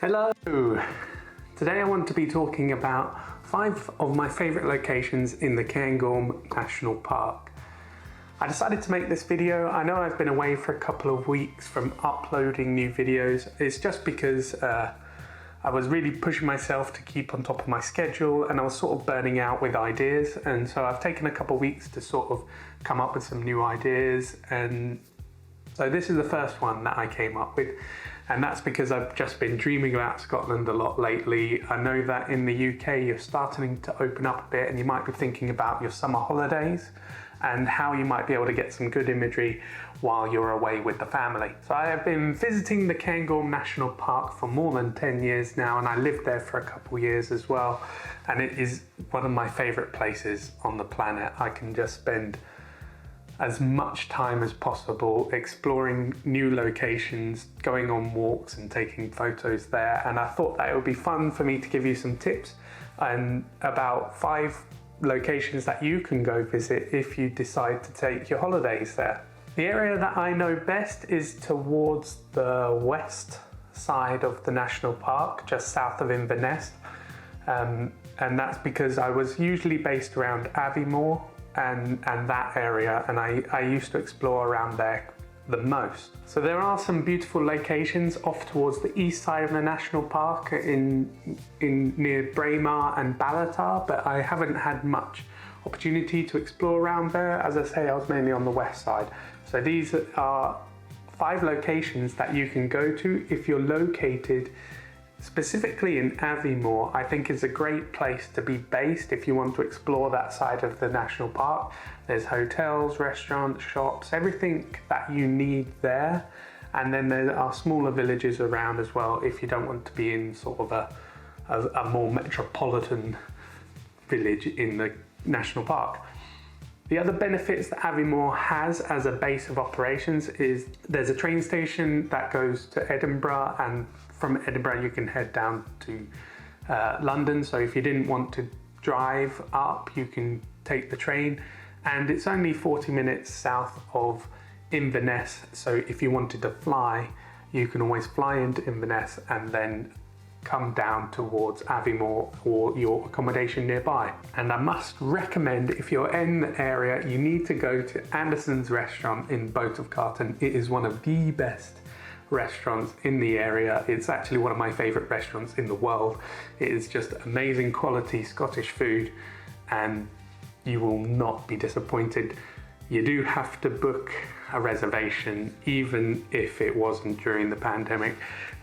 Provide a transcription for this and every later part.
Hello! Today I want to be talking about 5 of my favourite locations in the Cairngorm National Park. I decided to make this video. I know I've been away for a couple of weeks from uploading new videos. It's just because I was really pushing myself to keep on top of my schedule and I was sort of burning out with ideas, and so I've taken a couple of weeks to sort of come up with some new ideas, and so this is the first one that I came up with, and that's because I've just been dreaming about Scotland a lot lately. I know that in the UK you're starting to open up a bit and you might be thinking about your summer holidays and how you might be able to get some good imagery while you're away with the family. So I have been visiting the Cairngorm National Park for more than 10 years now, and I lived there for a couple of years as well, and it is one of my favourite places on the planet. I can just spend as much time as possible exploring new locations, going on walks and taking photos there, and I thought that it would be fun for me to give you some tips and about 5 locations that you can go visit if you decide to take your holidays there. The area that I know best is towards the west side of the national park, just south of Inverness, and that's because I was usually based around Aviemore and that area, and I used to explore around there the most. So there are some beautiful locations off towards the east side of the national park in near Braemar and Ballatar, but I haven't had much opportunity to explore around there. As I say, I was mainly on the west side. So these are 5 locations that you can go to if you're located specifically in Aviemore. I think it's a great place to be based if you want to explore that side of the national park. There's hotels, restaurants, shops, everything that you need there. And then there are smaller villages around as well if you don't want to be in sort of a more metropolitan village in the national park. The other benefits that Aviemore has as a base of operations is there's a train station that goes to Edinburgh, and from Edinburgh you can head down to London. So if you didn't want to drive up, you can take the train, and it's only 40 minutes south of Inverness. So if you wanted to fly, you can always fly into Inverness and then come down towards Aviemore or your accommodation nearby. And I must recommend, if you're in the area, you need to go to Anderson's restaurant in Boat of Carton. It is one of the best restaurants in the area. It's actually one of my favourite restaurants in the world. It is just amazing quality Scottish food and you will not be disappointed. You do have to book a reservation even if it wasn't during the pandemic,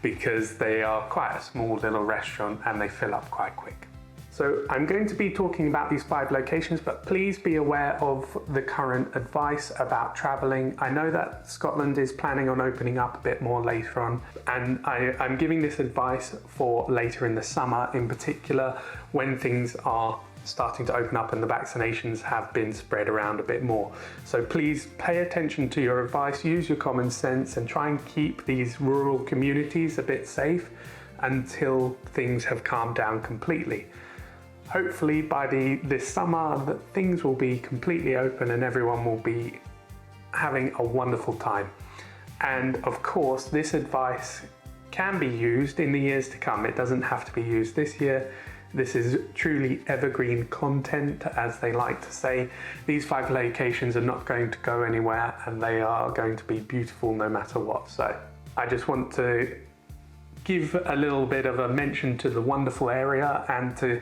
because they are quite a small little restaurant and they fill up quite quick. So I'm going to be talking about these 5 locations, but please be aware of the current advice about travelling. I know that Scotland is planning on opening up a bit more later on, and I'm giving this advice for later in the summer in particular, when things are starting to open up and the vaccinations have been spread around a bit more. So please pay attention to your advice, use your common sense, and try and keep these rural communities a bit safe until things have calmed down completely. Hopefully by this summer things will be completely open and everyone will be having a wonderful time. And of course this advice can be used in the years to come. It doesn't have to be used this year. This is truly evergreen content, as they like to say. These 5 locations are not going to go anywhere and they are going to be beautiful no matter what. So I just want to give a little bit of a mention to the wonderful area and to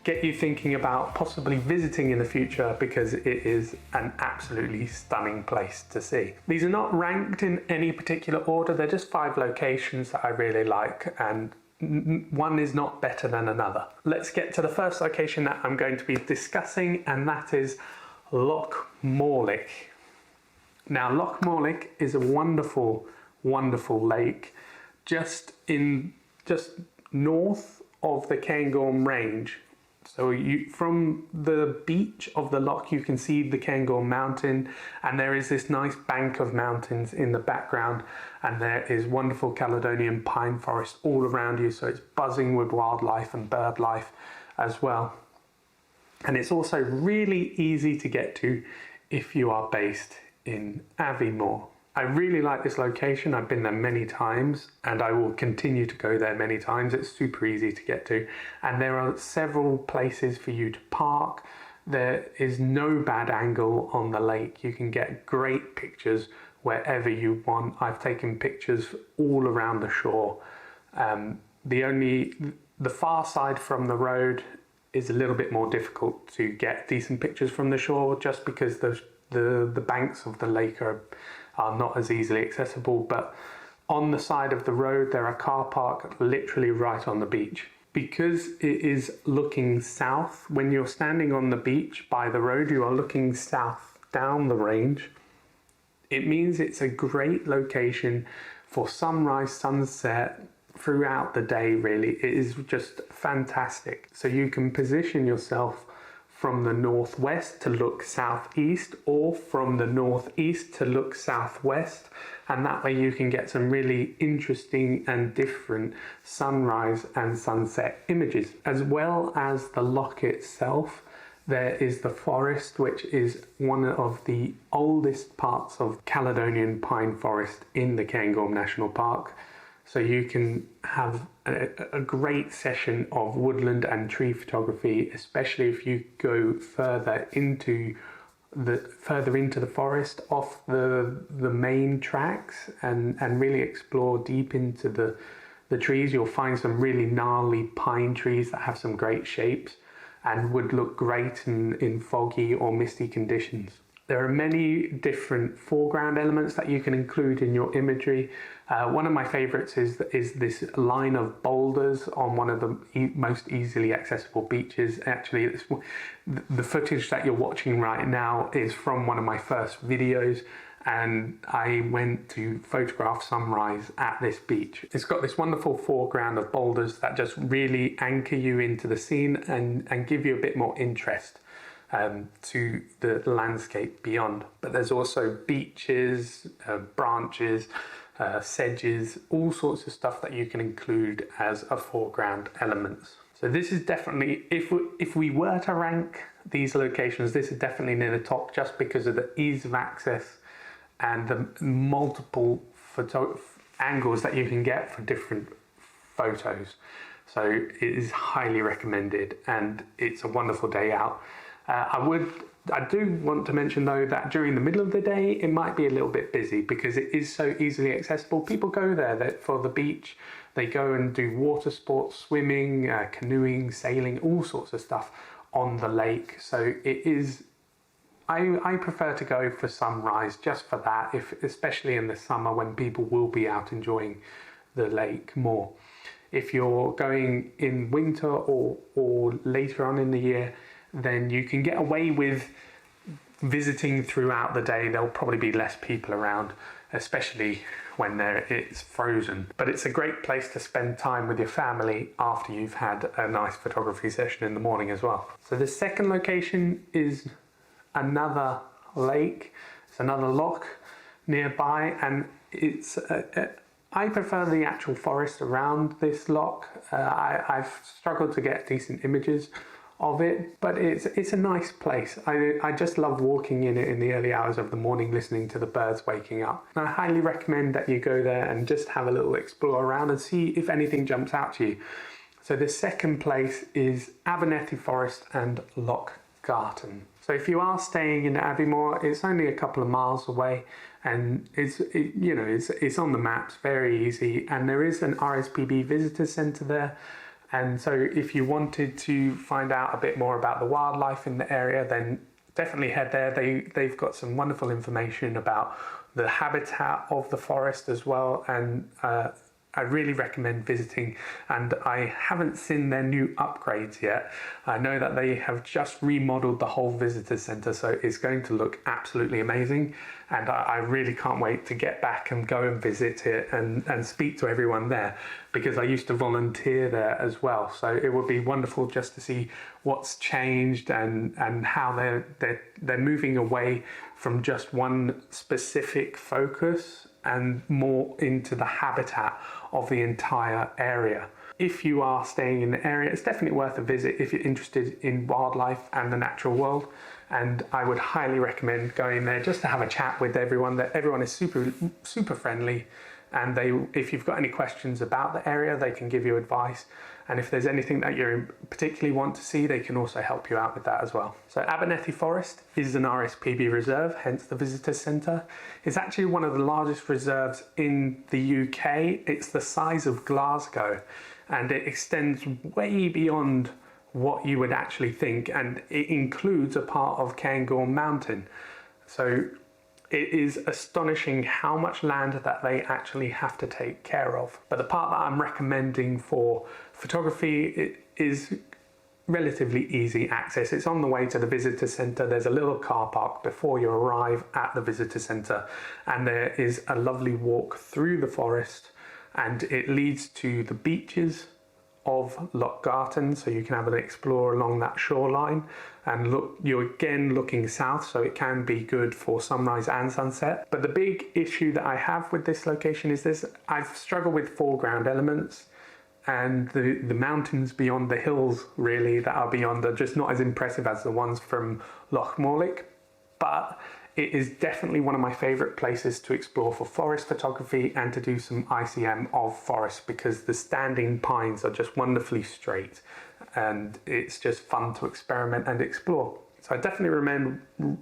get you thinking about possibly visiting in the future, because it is an absolutely stunning place to see. These are not ranked in any particular order. They're just 5 locations that I really like, and one is not better than another. Let's get to the first location that I'm going to be discussing, and that is Lochmallick. Now Lochmallick is a wonderful, wonderful lake just north of the Cairngorm range. So from the beach of the loch you can see the Kangol Mountain, and there is this nice bank of mountains in the background, and there is wonderful Caledonian pine forest all around you, so it's buzzing with wildlife and bird life as well. And it's also really easy to get to if you are based in Aviemore. I really like this location. I've been there many times and I will continue to go there many times. It's super easy to get to, and there are several places for you to park. There is no bad angle on the lake. You can get great pictures wherever you want. I've taken pictures all around the shore. The far side from the road is a little bit more difficult to get decent pictures from the shore, just because the banks of the lake are not as easily accessible. But on the side of the road, there are car park literally right on the beach. Because it is looking south, when you're standing on the beach by the road, you are looking south down the range. It means it's a great location for sunrise, sunset, throughout the day. Really, it is just fantastic. So you can position yourself from the northwest to look southeast, or from the northeast to look southwest, and that way you can get some really interesting and different sunrise and sunset images. As well as the loch itself, there is the forest, which is one of the oldest parts of Caledonian pine forest in the Cairngorm National Park. So you can have a great session of woodland and tree photography, especially if you go further into the forest off the main tracks and really explore deep into the trees. You'll find some really gnarly pine trees that have some great shapes and would look great in foggy or misty conditions. There are many different foreground elements that you can include in your imagery. One of my favorites is this line of boulders on one of the most easily accessible beaches. Actually, the footage that you're watching right now is from one of my first videos, and I went to photograph sunrise at this beach. It's got this wonderful foreground of boulders that just really anchor you into the scene and give you a bit more interest to the landscape beyond. But there's also beaches, branches, sedges, all sorts of stuff that you can include as a foreground elements. So this is definitely, if we were to rank these locations, this is definitely near the top, just because of the ease of access and the multiple photo angles that you can get for different photos. So it is highly recommended, and it's a wonderful day out. I do want to mention though that during the middle of the day it might be a little bit busy, because it is so easily accessible. People go there for the beach. They go and do water sports, swimming, canoeing, sailing, all sorts of stuff on the lake. So it is, I prefer to go for sunrise just for that, especially in the summer when people will be out enjoying the lake more. If you're going in winter or later on in the year, then you can get away with visiting throughout the day. There'll probably be less people around, especially when it's frozen. But it's a great place to spend time with your family after you've had a nice photography session in the morning as well. So the second location is another lake. It's another loch nearby, and it's I prefer the actual forest around this loch. I've struggled to get decent images of it, but it's a nice place. I just love walking in it in the early hours of the morning, listening to the birds waking up. And I highly recommend that you go there and just have a little explore around and see if anything jumps out to you. So the second place is Abernethy Forest and Loch Eilean. So if you are staying in Abbeymoor, it's only a couple of miles away, and it's on the maps, very easy, and there is an RSPB visitor centre there. And so if you wanted to find out a bit more about the wildlife in the area, then definitely head there. They've got some wonderful information about the habitat of the forest as well, and I really recommend visiting. And I haven't seen their new upgrades yet. I know that they have just remodeled the whole visitor centre, so it's going to look absolutely amazing, and I really can't wait to get back and go and visit it and speak to everyone there, because I used to volunteer there as well. So it would be wonderful just to see what's changed and how they're moving away from just one specific focus and more into the habitat of the entire area. if you are staying in the area, it's definitely worth a visit if you're interested in wildlife and the natural world. And I would highly recommend going there just to have a chat with everyone. That everyone is super friendly, and if you've got any questions about the area, they can give you advice. And if there's anything that you particularly want to see, they can also help you out with that as well. So Abernethy Forest is an RSPB reserve, hence the visitor centre. It's actually one of the largest reserves in the UK. It's the size of Glasgow, and it extends way beyond what you would actually think, and it includes a part of Cairngorm Mountain. So it is astonishing how much land that they actually have to take care of. But the part that I'm recommending for photography, it is relatively easy access. It's on the way to the visitor centre. There's a little car park before you arrive at the visitor centre, and there is a lovely walk through the forest, and it leads to the beaches of Loch Eilean, so you can have an explore along that shoreline. And look, you're again looking south, so it can be good for sunrise and sunset. But the big issue that I have with this location is this: I've struggled with foreground elements, and the mountains beyond the hills really that are beyond are just not as impressive as the ones from Lochmallick. But it is definitely one of my favourite places to explore for forest photography and to do some ICM of forest, because the standing pines are just wonderfully straight and it's just fun to experiment and explore. So I definitely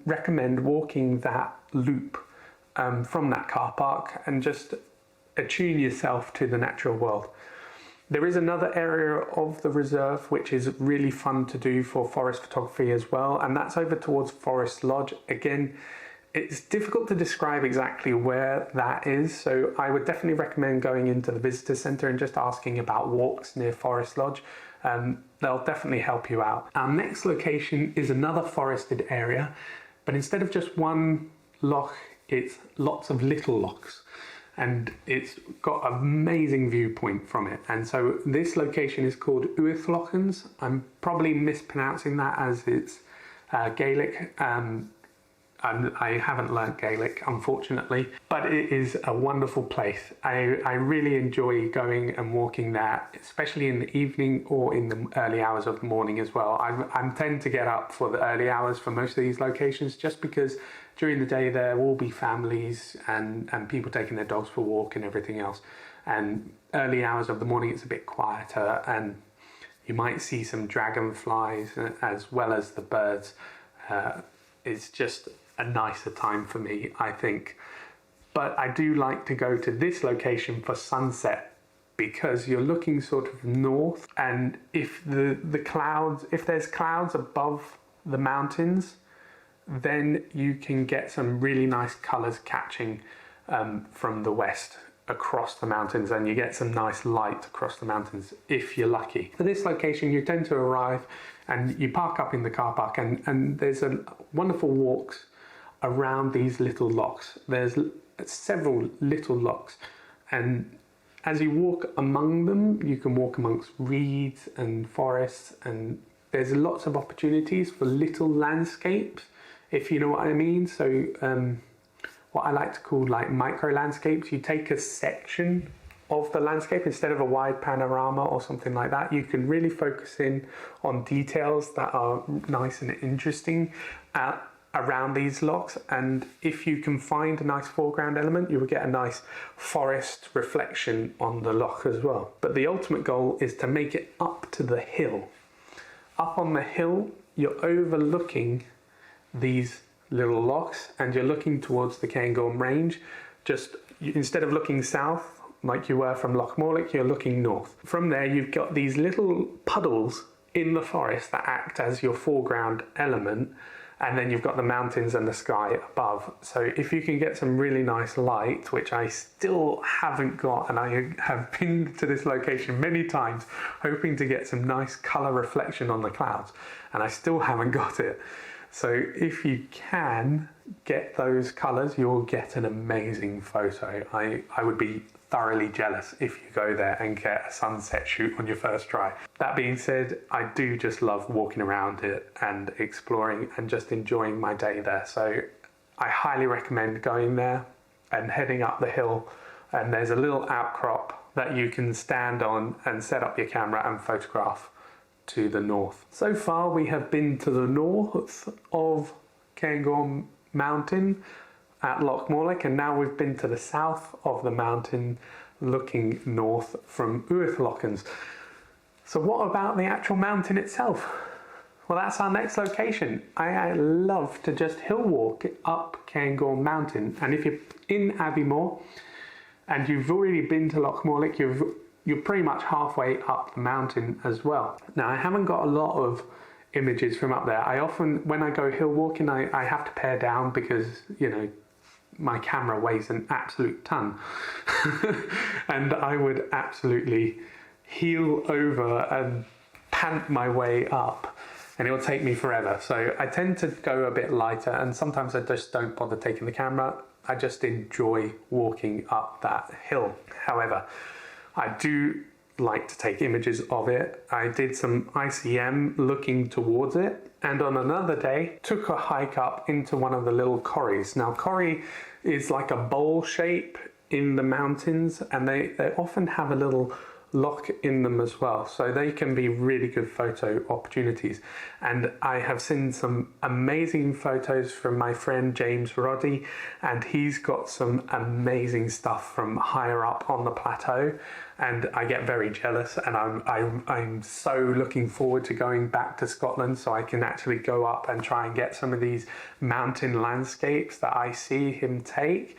recommend walking that loop from that car park and just attune yourself to the natural world. There is another area of the reserve which is really fun to do for forest photography as well, and that's over towards Forest Lodge. Again, it's difficult to describe exactly where that is, so I would definitely recommend going into the visitor centre and just asking about walks near Forest Lodge. They'll definitely help you out. Our next location is another forested area, but instead of just one loch, it's lots of little lochs. And it's got an amazing viewpoint from it. And so this location is called Uflokens. I'm probably mispronouncing that as it's Gaelic. I haven't learnt Gaelic, unfortunately, but it is a wonderful place. I really enjoy going and walking there, especially in the evening or in the early hours of the morning as well. I tend to get up for the early hours for most of these locations, just because during the day there will be families and people taking their dogs for a walk and everything else. And early hours of the morning it's a bit quieter, and you might see some dragonflies as well as the birds. It's just a nicer time for me, I think. But I do like to go to this location for sunset, because you're looking sort of north, and if there's clouds above the mountains, then you can get some really nice colours catching from the west across the mountains, and you get some nice light across the mountains if you're lucky. For this location, you tend to arrive and you park up in the car park, and there's a wonderful walks around these little lochs. There's several little lochs, and as you walk among them, you can walk amongst reeds and forests, and there's lots of opportunities for little landscapes, if you know what I mean. So what I like to call like micro landscapes, you take a section of the landscape instead of a wide panorama or something like that. You can really focus in on details that are nice and interesting around these lochs, and if you can find a nice foreground element, you will get a nice forest reflection on the loch as well. But the ultimate goal is to make it up to the hill. Up on the hill, you're overlooking these little lochs and you're looking towards the Cairngorm range. Instead of looking south like you were from Lochmallick, you're looking north. From there, you've got these little puddles in the forest that act as your foreground element, and then you've got the mountains and the sky above. So if you can get some really nice light, which I still haven't got, and I have been to this location many times hoping to get some nice colour reflection on the clouds, and I still haven't got it. So if you can get those colours, you'll get an amazing photo. I would be thoroughly jealous if you go there and get a sunset shoot on your first try. That being said, I do just love walking around it and exploring and just enjoying my day there. So I highly recommend going there and heading up the hill, and there's a little outcrop that you can stand on and set up your camera and photograph to the north. So far we have been to the north of Cairngorm Mountain at Lochmallick, and now we've been to the south of the mountain looking north from Uflokens. So what about the actual mountain itself? Well, that's our next location. I love to just hill walk up Cairngorm Mountain, and if you're in Abermethy and you've already been to Lochmallick, you're pretty much halfway up the mountain as well. Now, I haven't got a lot of images from up there. I often, when I go hill walking, I have to pare down because, you know, my camera weighs an absolute ton. And I would absolutely heel over and pant my way up, and it will take me forever. So I tend to go a bit lighter, and sometimes I just don't bother taking the camera. I just enjoy walking up that hill. However, I do like to take images of it. I did some ICM looking towards it, and on another day took a hike up into one of the little corries. Now, corrie is like a bowl shape in the mountains, and they often have a little loch in them as well, so they can be really good photo opportunities. And I have seen some amazing photos from my friend James Roddy, and he's got some amazing stuff from higher up on the plateau, and I get very jealous, and I'm so looking forward to going back to Scotland so I can actually go up and try and get some of these mountain landscapes that I see him take.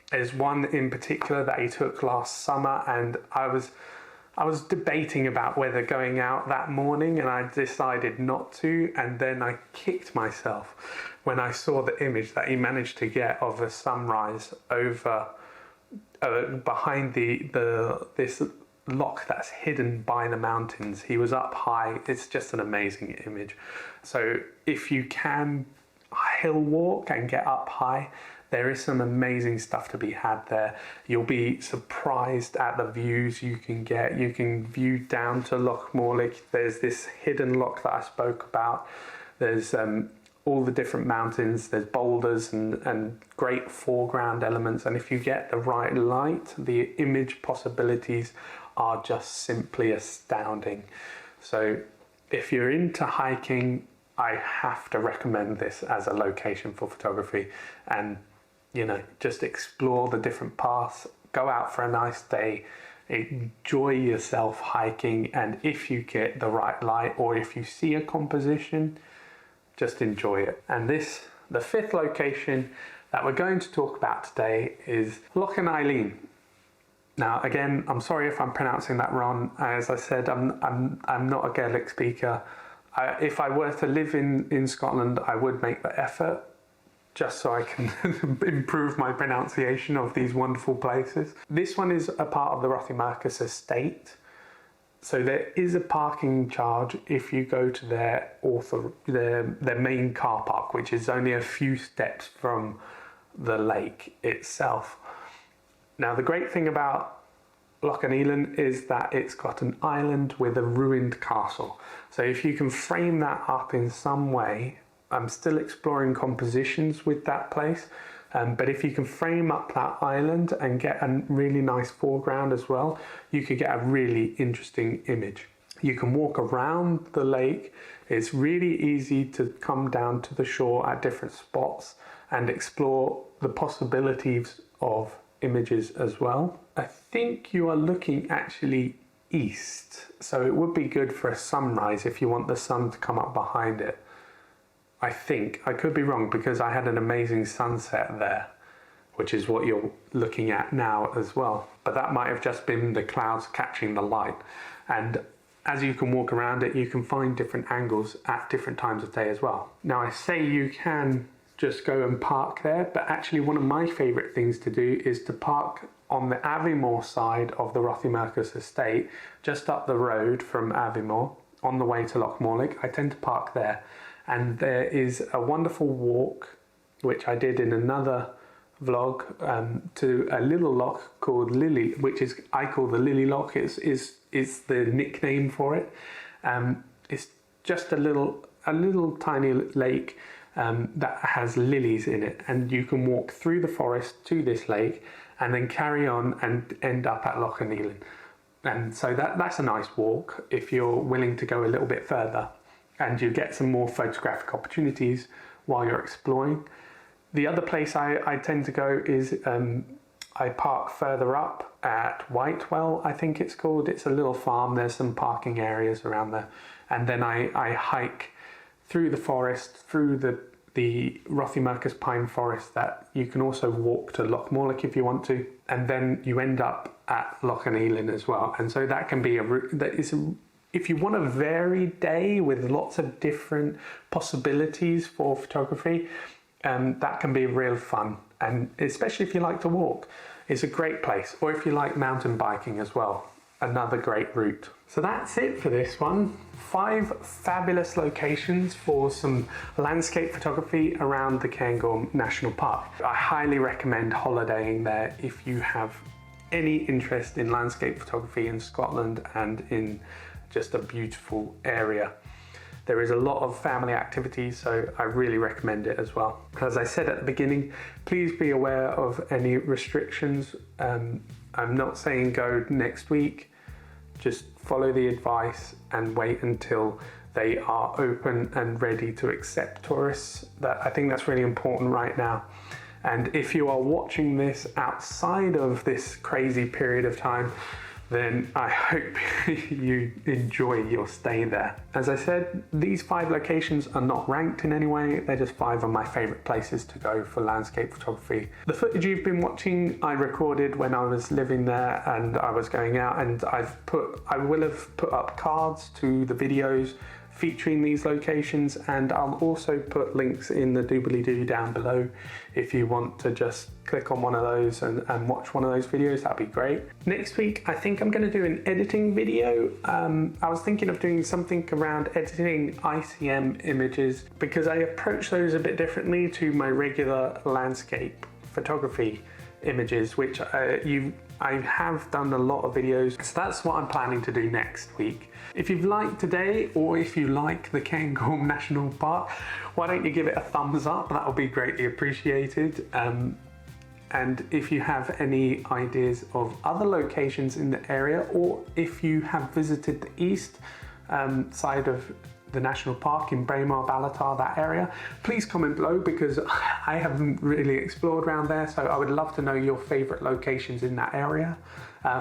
There's one in particular that he took last summer, and I was debating about whether going out that morning, and I decided not to, and then I kicked myself when I saw the image that he managed to get of a sunrise over behind this loch that's hidden by the mountains. He was up high. It's just an amazing image. So if you can hill walk and get up high, there is some amazing stuff to be had there. You'll be surprised at the views you can get. You can view down to Lochmallick. There's this hidden loch that I spoke about. There's all the different mountains. There's boulders and great foreground elements. And if you get the right light, the image possibilities are just simply astounding. So if you're into hiking, I have to recommend this as a location for photography. And you know, just explore the different paths, go out for a nice day, enjoy yourself hiking, and if you get the right light or if you see a composition, just enjoy it. And the fifth location that we're going to talk about today is Loch Eilean. Now, again, I'm sorry if I'm pronouncing that wrong. As I said, I'm not a Gaelic speaker. If I were to live in Scotland, I would make the effort, just so I can improve my pronunciation of these wonderful places. This one is a part of the Lochmallick estate. So there is a parking charge if you go to their main car park, which is only a few steps from the lake itself. Now, the great thing about Loch Eilean is that it's got an island with a ruined castle. So if you can frame that up in some way, I'm still exploring compositions with that place, but if you can frame up that island and get a really nice foreground as well, you could get a really interesting image. You can walk around the lake. It's really easy to come down to the shore at different spots and explore the possibilities of images as well. I think you are looking actually east, so it would be good for a sunrise if you want the sun to come up behind it. I think, I could be wrong because I had an amazing sunset there, which is what you're looking at now as well. But that might have just been the clouds catching the light. And as you can walk around it, you can find different angles at different times of day as well. Now, I say you can just go and park there, but actually one of my favourite things to do is to park on the Abermethy side of the Lochmallick estate, just up the road from Abermethy on the way to Lochmallick. I tend to park there. And there is a wonderful walk, which I did in another vlog, to a little loch called Lily, which is I call the Lily Loch. Is the nickname for it. It's just a little tiny lake that has lilies in it, and you can walk through the forest to this lake, and then carry on and end up at Loch Eilean. And so that's a nice walk if you're willing to go a little bit further, and you get some more photographic opportunities while you're exploring. The other place I tend to go is I park further up at Whitewell, I think it's called. It's a little farm, there's some parking areas around there. And then I hike through the forest, through the Rothiemurchus pine forest, that you can also walk to Lochmallick if you want to. And then you end up at Loch Eilean as well. And so that can be a route that is, if you want a varied day with lots of different possibilities for photography, that can be real fun. And especially if you like to walk, it's a great place. Or if you like mountain biking as well, another great route. So that's it for this one. 5 fabulous locations for some landscape photography around the Cairngorm National Park. I highly recommend holidaying there if you have any interest in landscape photography in Scotland and in just a beautiful area. There is a lot of family activities, so I really recommend it as well. As I said at the beginning, please be aware of any restrictions. I'm not saying go next week, just follow the advice and wait until they are open and ready to accept tourists. I think that's really important right now. And if you are watching this outside of this crazy period of time, then I hope you enjoy your stay there. As I said, these 5 locations are not ranked in any way. They're just 5 of my favorite places to go for landscape photography. The footage you've been watching, I recorded when I was living there and I was going out, and I will have put up cards to the videos featuring these locations, and I'll also put links in the doobly-doo down below if you want to just click on one of those and watch one of those videos. That'd be great. Next week I think I'm going to do an editing video. I was thinking of doing something around editing ICM images, because I approach those a bit differently to my regular landscape photography images, which I have done a lot of videos. So that's what I'm planning to do next week. If you've liked today, or if you like the Cairngorm National Park, why don't you give it a thumbs up? That would be greatly appreciated. And if you have any ideas of other locations in the area, or if you have visited the east side of the national park in Braemar, Ballatar, that area, please comment below, because I haven't really explored around there. So I would love to know your favorite locations in that area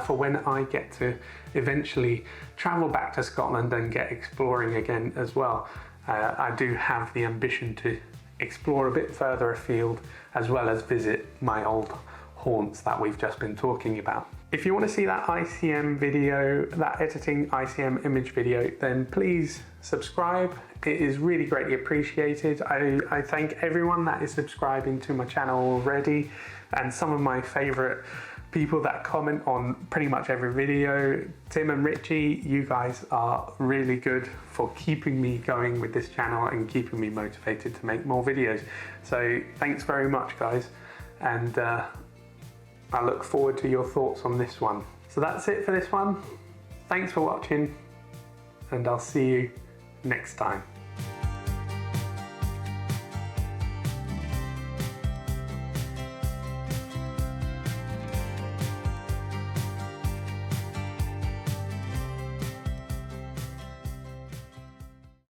for when I get to eventually travel back to Scotland and get exploring again as well. I do have the ambition to explore a bit further afield, as well as visit my old haunts that we've just been talking about. If you want to see that ICM video, that editing ICM image video, then please subscribe. It is really greatly appreciated. I thank everyone that is subscribing to my channel already, and some of my favorite people that comment on pretty much every video. Tim and Richie, you guys are really good for keeping me going with this channel and keeping me motivated to make more videos. So thanks very much, guys. And I look forward to your thoughts on this one. So that's it for this one. Thanks for watching, and I'll see you next time.